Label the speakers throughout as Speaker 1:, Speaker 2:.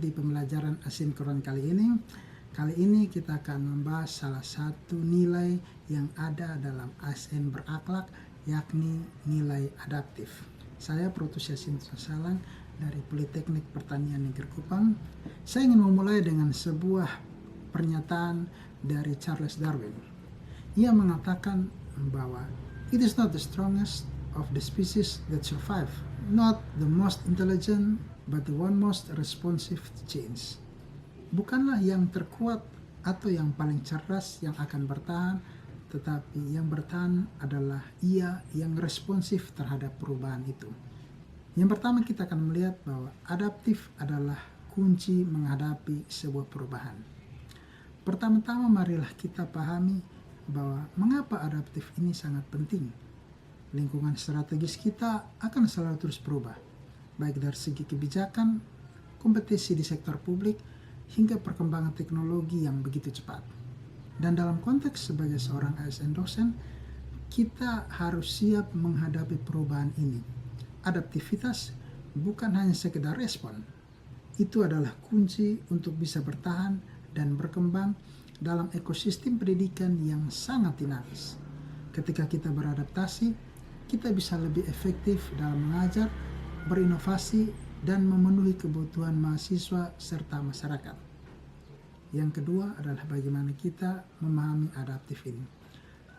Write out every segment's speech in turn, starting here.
Speaker 1: di pembelajaran asinkron kali ini. Kali ini kita akan membahas salah satu nilai yang ada dalam ASN berakhlak, yakni nilai adaptif. Saya Protus Yasin Salang dari Politeknik Pertanian Negeri Kupang. Saya ingin memulai dengan sebuah pernyataan dari Charles Darwin. Ia mengatakan bahwa it is not the strongest of the species that survive, not the most intelligent, but the one most responsive to change. Bukanlah yang terkuat atau yang paling cerdas yang akan bertahan, tetapi yang bertahan adalah ia yang responsif terhadap perubahan itu. Yang pertama, kita akan melihat bahwa adaptif adalah kunci menghadapi sebuah perubahan. Pertama-tama marilah kita pahami bahwa mengapa adaptif ini sangat penting. Lingkungan strategis kita akan selalu terus berubah, baik dari segi kebijakan, kompetisi di sektor publik, hingga perkembangan teknologi yang begitu cepat. Dan dalam konteks sebagai seorang ASN dosen, kita harus siap menghadapi perubahan ini. Adaptivitas bukan hanya sekedar respon, itu adalah kunci untuk bisa bertahan dan berkembang dalam ekosistem pendidikan yang sangat dinamis. Ketika kita beradaptasi, kita bisa lebih efektif dalam mengajar, berinovasi, dan memenuhi kebutuhan mahasiswa serta masyarakat. Yang kedua adalah bagaimana kita memahami adaptif ini.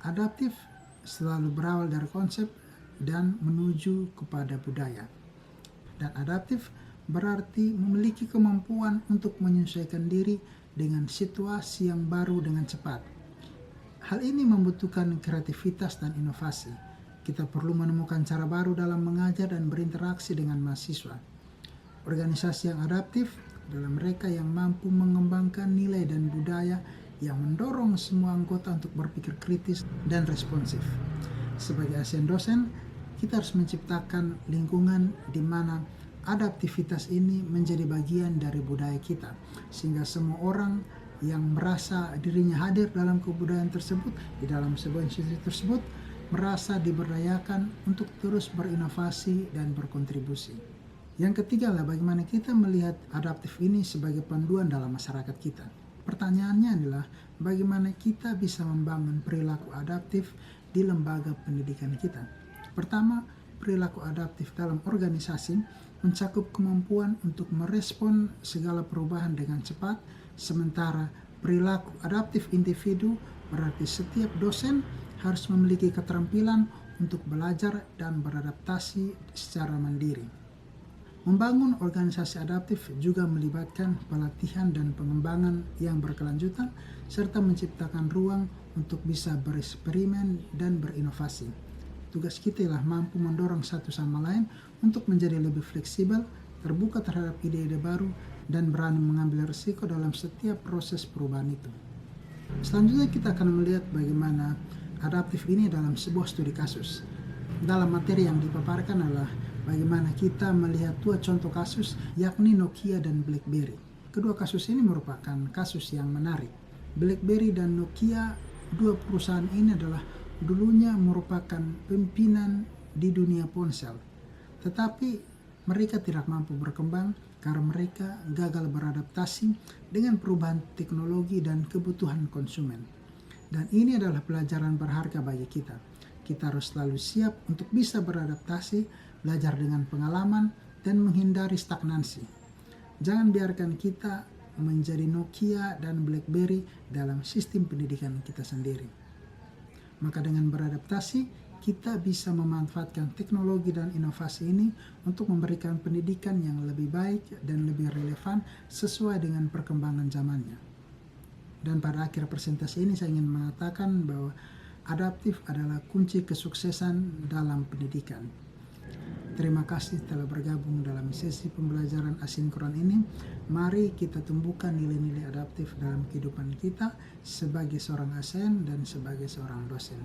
Speaker 1: Adaptif selalu berawal dari konsep dan menuju kepada budaya. Dan adaptif berarti memiliki kemampuan untuk menyesuaikan diri dengan situasi yang baru dengan cepat. Hal ini membutuhkan kreativitas dan inovasi. Kita perlu menemukan cara baru dalam mengajar dan berinteraksi dengan mahasiswa. Organisasi yang adaptif adalah mereka yang mampu mengembangkan nilai dan budaya yang mendorong semua anggota untuk berpikir kritis dan responsif. Sebagai ASN dosen, kita harus menciptakan lingkungan di mana adaptivitas ini menjadi bagian dari budaya kita, sehingga semua orang yang merasa dirinya hadir dalam kebudayaan tersebut, di dalam sebuah institusi tersebut, merasa diberdayakan untuk terus berinovasi dan berkontribusi. Yang ketiga adalah bagaimana kita melihat adaptif ini sebagai panduan dalam masyarakat kita. Pertanyaannya adalah bagaimana kita bisa membangun perilaku adaptif di lembaga pendidikan kita. Pertama, perilaku adaptif dalam organisasi mencakup kemampuan untuk merespon segala perubahan dengan cepat, sementara perilaku adaptif individu berarti setiap dosen harus memiliki keterampilan untuk belajar dan beradaptasi secara mandiri. Membangun organisasi adaptif juga melibatkan pelatihan dan pengembangan yang berkelanjutan, serta menciptakan ruang untuk bisa bereksperimen dan berinovasi. Tugas kita ialah mampu mendorong satu sama lain untuk menjadi lebih fleksibel, terbuka terhadap ide-ide baru, dan berani mengambil risiko dalam setiap proses perubahan itu. Selanjutnya kita akan melihat bagaimana adaptif ini dalam sebuah studi kasus. Dalam materi yang dipaparkan adalah bagaimana kita melihat dua contoh kasus, yakni Nokia dan BlackBerry. Kedua kasus ini merupakan kasus yang menarik. BlackBerry dan Nokia, dua perusahaan ini adalah dulunya merupakan pimpinan di dunia ponsel. Tetapi mereka tidak mampu berkembang karena mereka gagal beradaptasi dengan perubahan teknologi dan kebutuhan konsumen. Dan ini adalah pelajaran berharga bagi kita. Kita harus selalu siap untuk bisa beradaptasi, belajar dengan pengalaman, dan menghindari stagnansi. Jangan biarkan kita menjadi Nokia dan BlackBerry dalam sistem pendidikan kita sendiri. Maka dengan beradaptasi, kita bisa memanfaatkan teknologi dan inovasi ini untuk memberikan pendidikan yang lebih baik dan lebih relevan sesuai dengan perkembangan zamannya. Dan pada akhir presentasi ini saya ingin mengatakan bahwa adaptif adalah kunci kesuksesan dalam pendidikan. Terima kasih telah bergabung dalam sesi pembelajaran asinkron ini. Mari kita tumbuhkan nilai-nilai adaptif dalam kehidupan kita sebagai seorang ASN dan sebagai seorang dosen.